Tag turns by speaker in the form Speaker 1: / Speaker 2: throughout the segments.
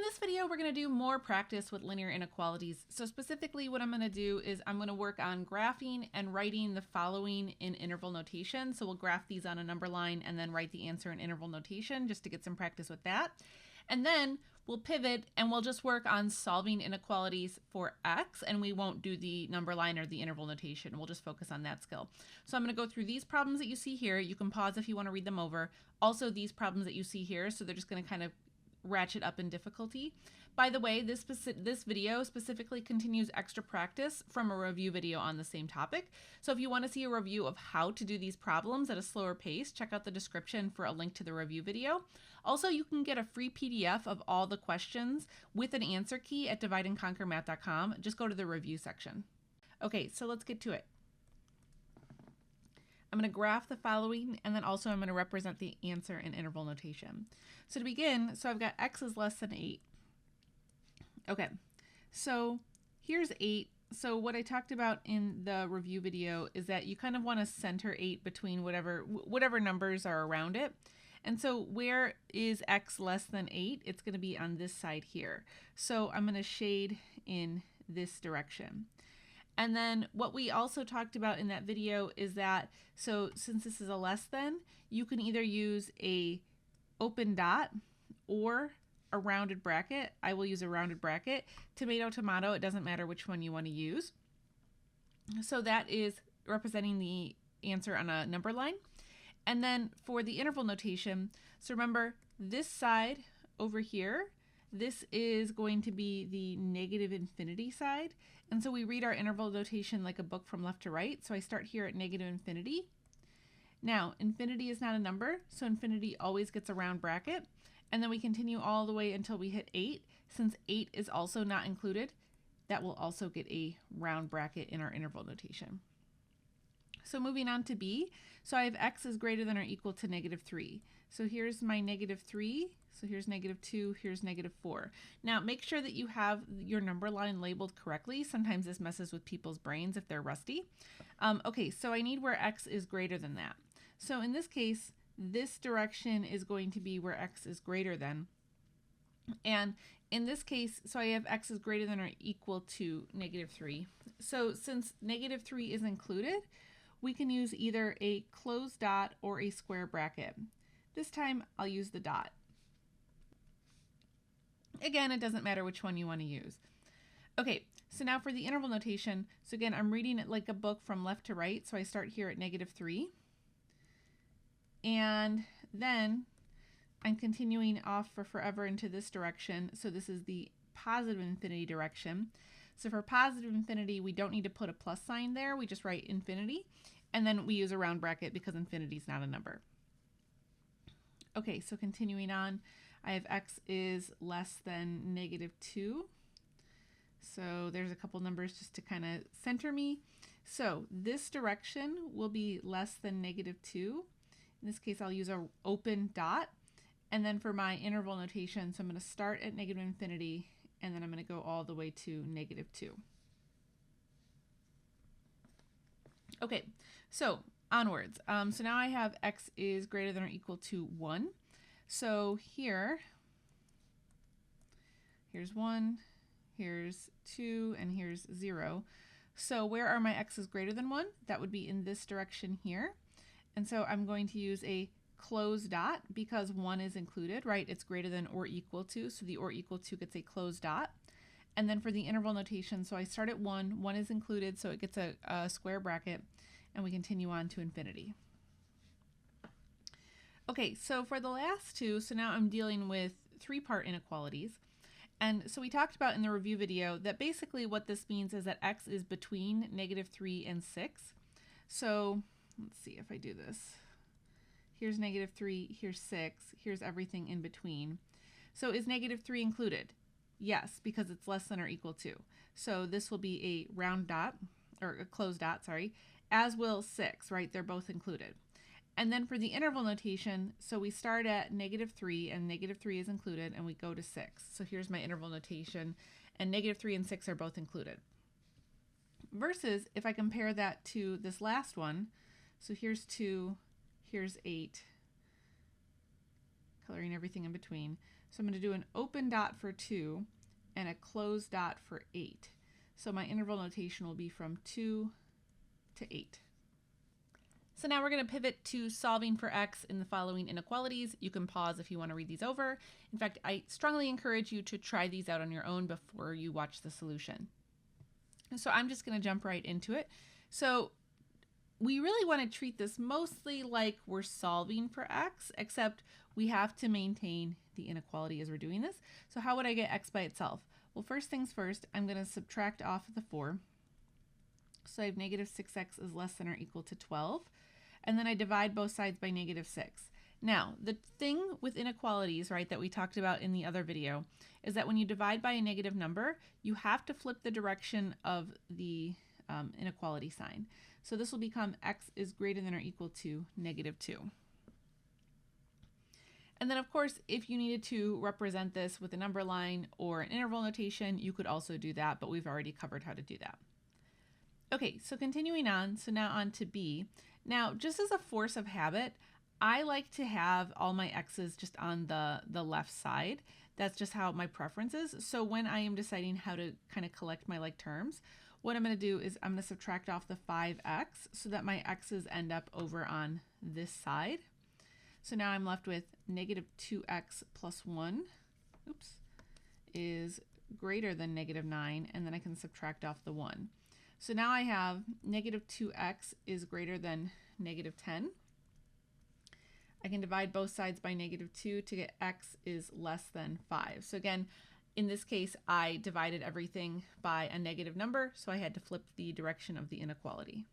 Speaker 1: this video, we're going to do more practice with linear inequalities. So specifically what I'm going to do is I'm going to work on graphing and writing the following in interval notation. So we'll graph these on a number line and then write the answer in interval notation just to get some practice with that. And then we'll pivot and we'll just work on solving inequalities for x, and we won't do the number line or the interval notation. We'll just focus on that skill. So I'm going to go through these problems that you see here. You can pause if you want to read them over. Also these problems that you see here, so they're just going to kind of ratchet up in difficulty. By the way, this video specifically continues extra practice from a review video on the same topic. So if you want to see a review of how to do these problems at a slower pace, check out the description for a link to the review video. Also, you can get a free PDF of all the questions with an answer key at divideandconquermath.com. Just go to the review section. Okay, so let's get to it. I'm going to graph the following, and then also I'm going to represent the answer in interval notation. So to begin, so I've got x is less than 8. Okay, so here's 8. So what I talked about in the review video is that you kind of want to center 8 between whatever numbers are around it. And so where is x less than 8? It's going to be on this side here. So I'm going to shade in this direction. And then what we also talked about in that video is that, so since this is a less than, you can either use a open dot or a rounded bracket. I will use a rounded bracket. Tomato, tomato, it doesn't matter which one you want to use. So that is representing the answer on a number line. And then for the interval notation, so remember this side over here, this is going to be the negative infinity side. And so we read our interval notation like a book from left to right. So I start here at negative infinity. Now, infinity is not a number, so infinity always gets a round bracket. And then we continue all the way until we hit 8. Since 8 is also not included, that will also get a round bracket in our interval notation. So moving on to B, so I have x is greater than or equal to negative 3. So here's my negative 3. So here's negative 2, here's negative 4. Now make sure that you have your number line labeled correctly. Sometimes this messes with people's brains if they're rusty. Okay, so I need where x is greater than that. So in this case, this direction is going to be where x is greater than. And in this case, so I have x is greater than or equal to negative 3. So since negative 3 is included, we can use either a closed dot or a square bracket. This time I'll use the dot. Again, it doesn't matter which one you want to use. Okay, so now for the interval notation, so again, I'm reading it like a book from left to right, so I start here at negative 3. And then I'm continuing off for forever into this direction, so this is the positive infinity direction. So for positive infinity, we don't need to put a plus sign there, we just write infinity, and then we use a round bracket because infinity is not a number. Okay, so continuing on, I have x is less than negative 2. So there's a couple numbers just to kind of center me. So this direction will be less than negative 2. In this case, I'll use an open dot. And then for my interval notation, so I'm going to start at negative infinity, and then I'm going to go all the way to negative 2. Okay, so onwards. So now I have x is greater than or equal to 1. So here's 1, here's 2, and here's 0. So where are my x's greater than 1? That would be in this direction here. And so I'm going to use a closed dot because 1 is included, right? It's greater than or equal to, so the or equal to gets a closed dot. And then for the interval notation, so I start at 1, 1 is included, so it gets a square bracket, and we continue on to infinity. Okay, so for the last two, so now I'm dealing with three-part inequalities. And so we talked about in the review video that basically what this means is that x is between negative 3 and 6. So let's see if I do this. Here's negative 3, here's 6, here's everything in between. So is negative 3 included? Yes, because it's less than or equal to. So this will be a round dot, or a closed dot, sorry, as will 6, right? They're both included. And then for the interval notation, so we start at negative 3, and negative 3 is included, and we go to 6. So here's my interval notation, and negative 3 and 6 are both included. Versus if I compare that to this last one, so here's 2, here's 8, coloring everything in between. So I'm going to do an open dot for 2 and a closed dot for 8. So my interval notation will be from 2 to 8. So now we're going to pivot to solving for x in the following inequalities. You can pause if you want to read these over. In fact, I strongly encourage you to try these out on your own before you watch the solution. So I'm just going to jump right into it. So we really want to treat this mostly like we're solving for x, except we have to maintain the inequality as we're doing this. So how would I get x by itself? Well, first things first, I'm going to subtract off of the 4. So I have negative 6x is less than or equal to 12. And then I divide both sides by negative 6. Now, the thing with inequalities, right, that we talked about in the other video is that when you divide by a negative number, you have to flip the direction of the inequality sign. So this will become x is greater than or equal to negative 2. And then, of course, if you needed to represent this with a number line or an interval notation, you could also do that, but we've already covered how to do that. Okay, so continuing on, so now on to B. Now, just as a force of habit, I like to have all my x's just on the left side. That's just how my preference is. So when I am deciding how to kind of collect my like terms, what I'm going to do is I'm going to subtract off the 5x so that my x's end up over on this side. So now I'm left with negative 2x plus 1, is greater than negative 9, and then I can subtract off the 1. So now I have negative 2x is greater than negative 10. I can divide both sides by negative 2 to get x is less than 5. So again, in this case, I divided everything by a negative number, so I had to flip the direction of the inequality.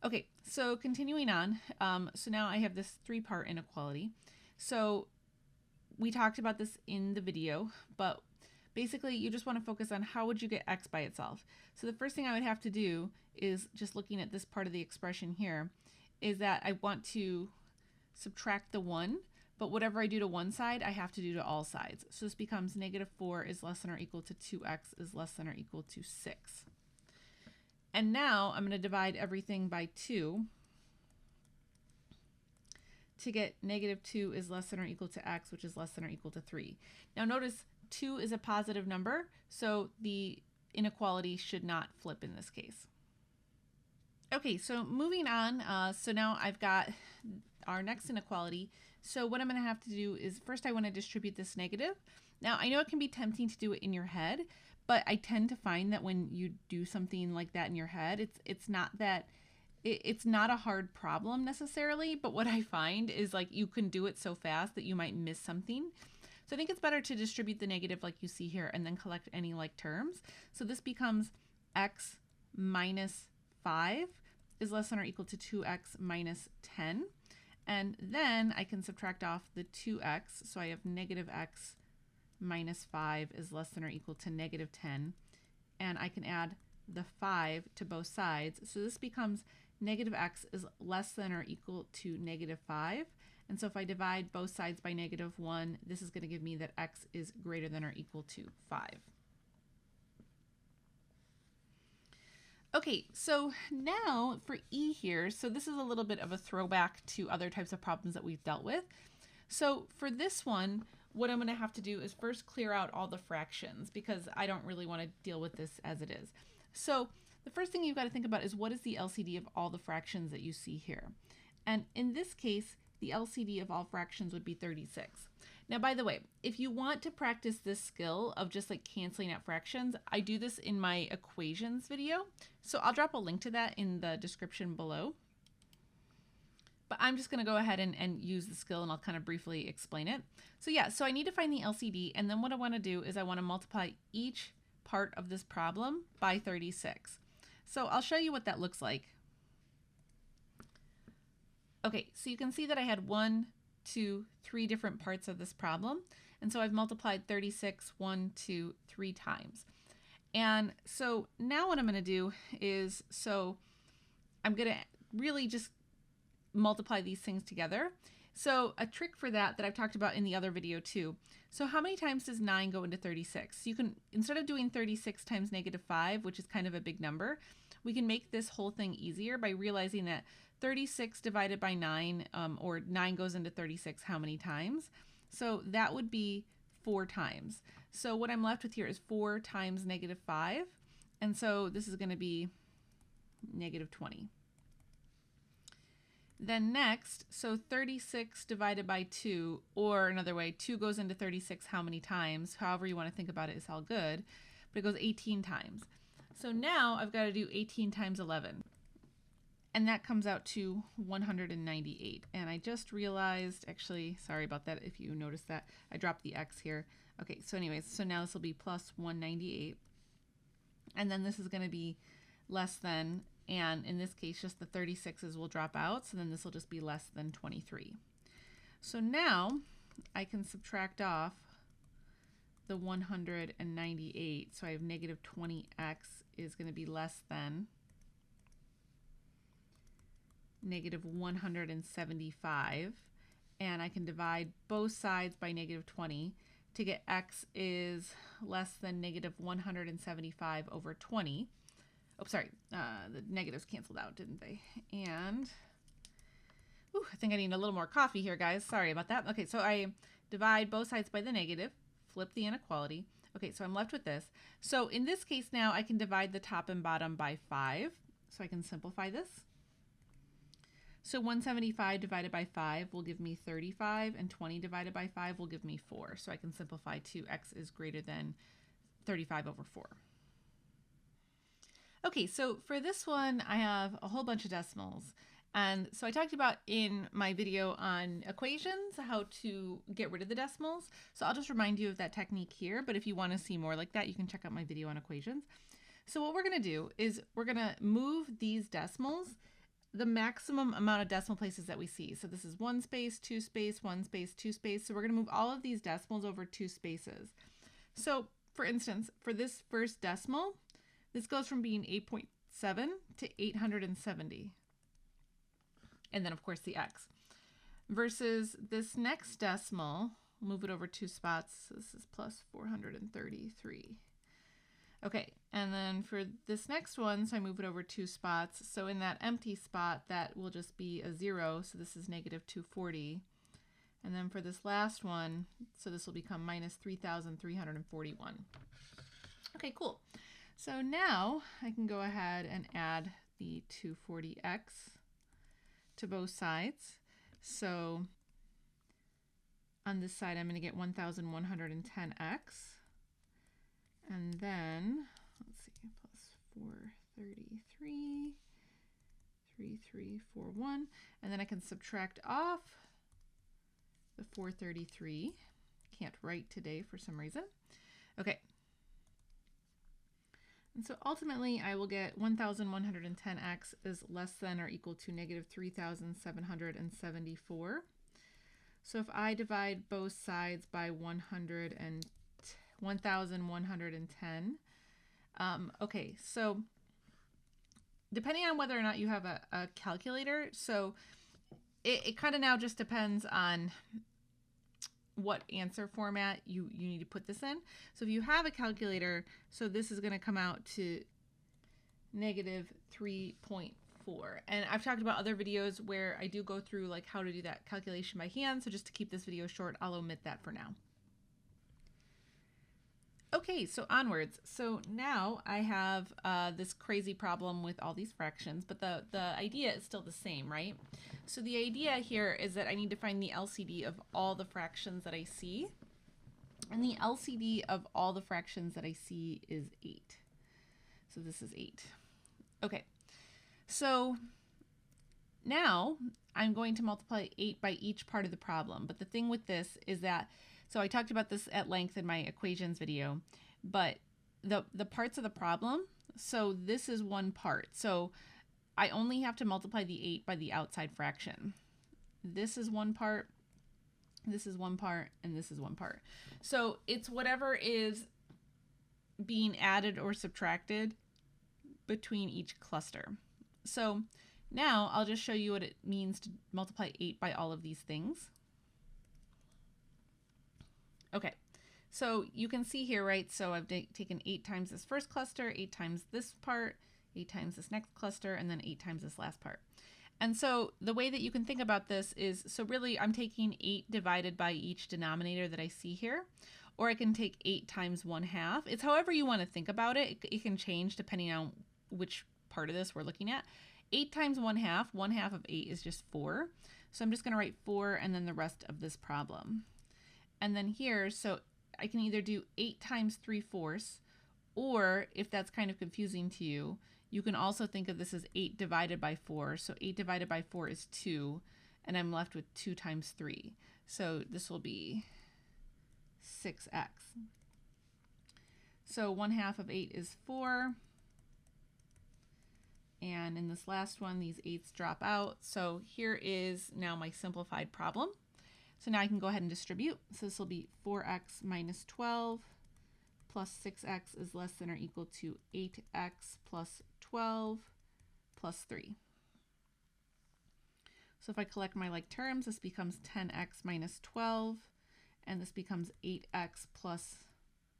Speaker 1: Okay, so continuing on, so now I have this 3-part inequality. So we talked about this in the video, but basically you just want to focus on how would you get x by itself. So the first thing I would have to do is, just looking at this part of the expression here, is that I want to subtract the 1, but whatever I do to one side, I have to do to all sides. So this becomes negative 4 is less than or equal to 2x is less than or equal to 6. And now I'm going to divide everything by 2 to get negative 2 is less than or equal to x, which is less than or equal to 3. Now notice 2 is a positive number, so the inequality should not flip in this case. Okay, so moving on, so now I've got our next inequality. So what I'm going to have to do is, first I want to distribute this negative. Now I know it can be tempting to do it in your head, but I tend to find that when you do something like that in your head, it's not a hard problem necessarily, but what I find is like you can do it so fast that you might miss something. So I think it's better to distribute the negative like you see here and then collect any like terms. So this becomes x minus 5 is less than or equal to 2x minus 10. And then I can subtract off the 2x, so I have negative x minus 5 is less than or equal to negative 10. And I can add the 5 to both sides. So this becomes negative x is less than or equal to negative 5. And so if I divide both sides by negative 1, this is going to give me that x is greater than or equal to 5. Okay, so now for E here, so this is a little bit of a throwback to other types of problems that we've dealt with. So for this one, what I'm going to have to do is first clear out all the fractions because I don't really want to deal with this as it is. So the first thing you've got to think about is what is the LCD of all the fractions that you see here? And in this case, the LCD of all fractions would be 36. Now, by the way, if you want to practice this skill of just like canceling out fractions, I do this in my equations video. So I'll drop a link to that in the description below. But I'm just going to go ahead and use the skill and I'll kind of briefly explain it. So yeah, so I need to find the LCD, and then what I want to do is I want to multiply each part of this problem by 36. So I'll show you what that looks like. Okay, so you can see that I had 1, 2, 3 different parts of this problem. And so I've multiplied 36 1, 2, 3 times. And so now what I'm going to do is, so I'm going to really just multiply these things together. So a trick for that I've talked about in the other video too. So how many times does 9 go into 36? You can, instead of doing 36 times negative 5, which is kind of a big number, we can make this whole thing easier by realizing that 36 divided by 9, or 9 goes into 36 how many times? So that would be 4 times. So what I'm left with here is 4 times negative 5. And so this is going to be negative 20. Then next, so 36 divided by 2, or another way, 2 goes into 36 how many times? However you want to think about it is all good, but it goes 18 times. So now I've got to do 18 times 11. And that comes out to 198. And I just realized, actually, sorry about that if you noticed that, I dropped the X here. Okay, so anyways, so now this will be plus 198. And then this is going to be less than, and in this case, just the 36s will drop out. So then this will just be less than 23. So now I can subtract off the 198. So I have negative 20x is going to be less than negative 175. And I can divide both sides by negative 20 to get x is less than negative 175 over 20. Oh, sorry, the negatives canceled out, didn't they? And, ooh, I think I need a little more coffee here, guys. Sorry about that. Okay, so I divide both sides by the negative, flip the inequality. Okay, so I'm left with this. So in this case now, I can divide the top and bottom by 5. So I can simplify this. So 175 divided by 5 will give me 35, and 20 divided by 5 will give me 4. So I can simplify to x is greater than 35 over 4. Okay, so for this one, I have a whole bunch of decimals. And so I talked about in my video on equations how to get rid of the decimals. So I'll just remind you of that technique here. But if you want to see more like that, you can check out my video on equations. So what we're going to do is we're going to move these decimals the maximum amount of decimal places that we see. So this is 1 space, 2 space, 1 space, 2 space. So we're going to move all of these decimals over 2 spaces. So for instance, for this first decimal, this goes from being 8.7 to 870. And then of course the x. Versus this next decimal, move it over 2 spots. So this is plus 433. Okay, and then for this next one, so I move it over 2 spots. So in that empty spot, that will just be a 0. So this is negative 240. And then for this last one, so this will become minus 3,341. Okay, cool. So now I can go ahead and add the 240x to both sides. So on this side, I'm going to get 1,110x. And then, let's see, plus 433, 3341. And then I can subtract off the 433. Can't write today for some reason. Okay. And so ultimately, I will get 1,110x is less than or equal to negative 3,774. So if I divide both sides by 1,110, okay, so depending on whether or not you have a calculator, so it kind of now just depends on what answer format you need to put this in. So if you have a calculator, so this is going to come out to negative 3.4. And I've talked about other videos where I do go through like how to do that calculation by hand. So just to keep this video short, I'll omit that for now. Okay, so onwards. So now I have this crazy problem with all these fractions, but the idea is still the same, right? So the idea here is that I need to find the LCD of all the fractions that I see. And the LCD of all the fractions that I see is 8. So this is 8. Okay, so now I'm going to multiply 8 by each part of the problem. But the thing with this is that, so I talked about this at length in my equations video, but the parts of the problem, so this is one part. So I only have to multiply the 8 by the outside fraction. This is one part, this is one part, and this is one part. So it's whatever is being added or subtracted between each cluster. So now I'll just show you what it means to multiply 8 by all of these things. Okay, so you can see here, right? So I've taken 8 times this first cluster, 8 times this part, 8 times this next cluster, and then 8 times this last part. And so the way that you can think about this is, so really I'm taking 8 divided by each denominator that I see here, or I can take 8 times 1/2. It's however you want to think about it. It can change depending on which part of this we're looking at. 8 times 1/2, 1/2 of 8 is just 4. So I'm just going to write 4 and then the rest of this problem. And then here, so I can either do 8 times 3/4, or if that's kind of confusing to you, you can also think of this as 8 divided by 4. So 8 divided by 4 is 2, and I'm left with 2 times 3. So this will be 6x. So 1/2 of 8 is 4. And in this last one, these 8s drop out. So here is now my simplified problem. So now I can go ahead and distribute. So this will be 4x minus 12 plus 6x is less than or equal to 8x plus 12 plus 3. So if I collect my like terms, this becomes 10x minus 12, and this becomes 8x plus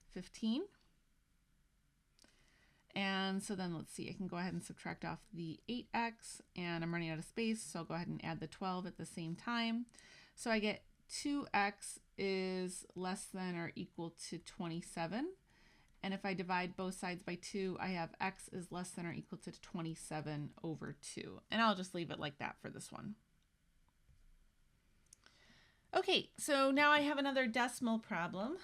Speaker 1: 15. And so then let's see, I can go ahead and subtract off the 8x, and I'm running out of space, so I'll go ahead and add the 12 at the same time. So I get 2x is less than or equal to 27. And if I divide both sides by 2, I have x is less than or equal to 27 over 2. And I'll just leave it like that for this one. Okay, so now I have another decimal problem.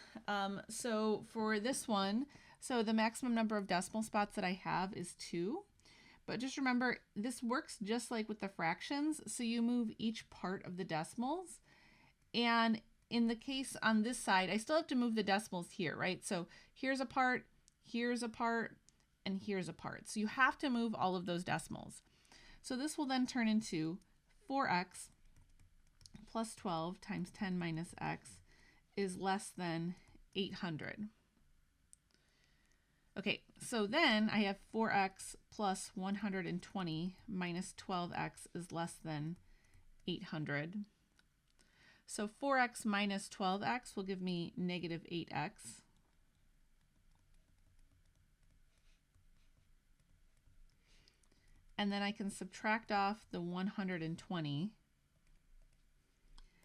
Speaker 1: So for this one, so the maximum number of decimal spots that I have is 2. But just remember, this works just like with the fractions. So you move each part of the decimals. And in the case on this side, I still have to move the decimals here, right? So here's a part, and here's a part. So you have to move all of those decimals. So this will then turn into 4x plus 12 times 10 minus x is less than 800. Okay, so then I have 4x plus 120 minus 12x is less than 800. So 4x minus 12x will give me negative 8x. And then I can subtract off the 120.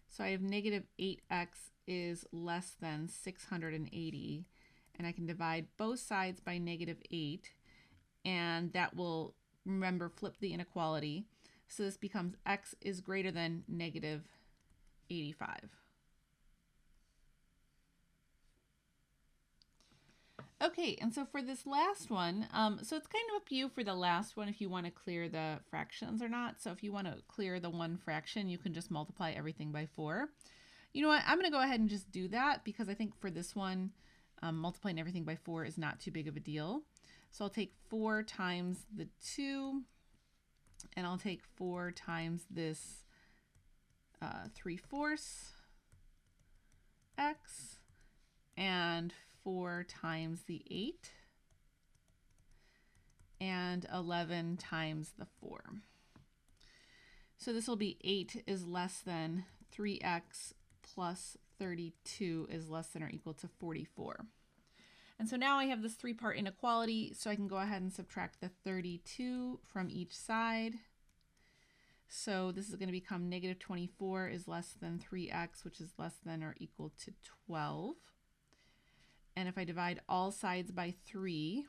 Speaker 1: So I have negative 8x is less than 680. And I can divide both sides by negative 8. And that will, remember, flip the inequality. So this becomes x is greater than negative 85. Okay, and so for this last one, so it's kind of up to you for the last one if you want to clear the fractions or not. So if you want to clear the one fraction, you can just multiply everything by 4. You know what, I'm going to go ahead and just do that because I think for this one, multiplying everything by 4 is not too big of a deal. So I'll take 4 times the 2, and I'll take 4 times this 3/4 x, and 4 times the 8, and 11 times the 4. So this will be 8 is less than 3x plus 32 is less than or equal to 44. And so now I have this 3-part inequality, so I can go ahead and subtract the 32 from each side. So this is going to become negative 24 is less than 3x, which is less than or equal to 12. And if I divide all sides by 3,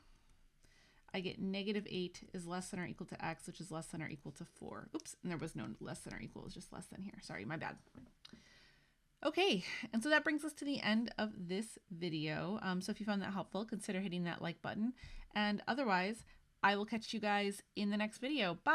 Speaker 1: I get negative 8 is less than or equal to x, which is less than or equal to 4. Oops, and there was no less than or equal, it was just less than here. Sorry, my bad. Okay, and so that brings us to the end of this video. So if you found that helpful, consider hitting that like button. And otherwise, I will catch you guys in the next video. Bye!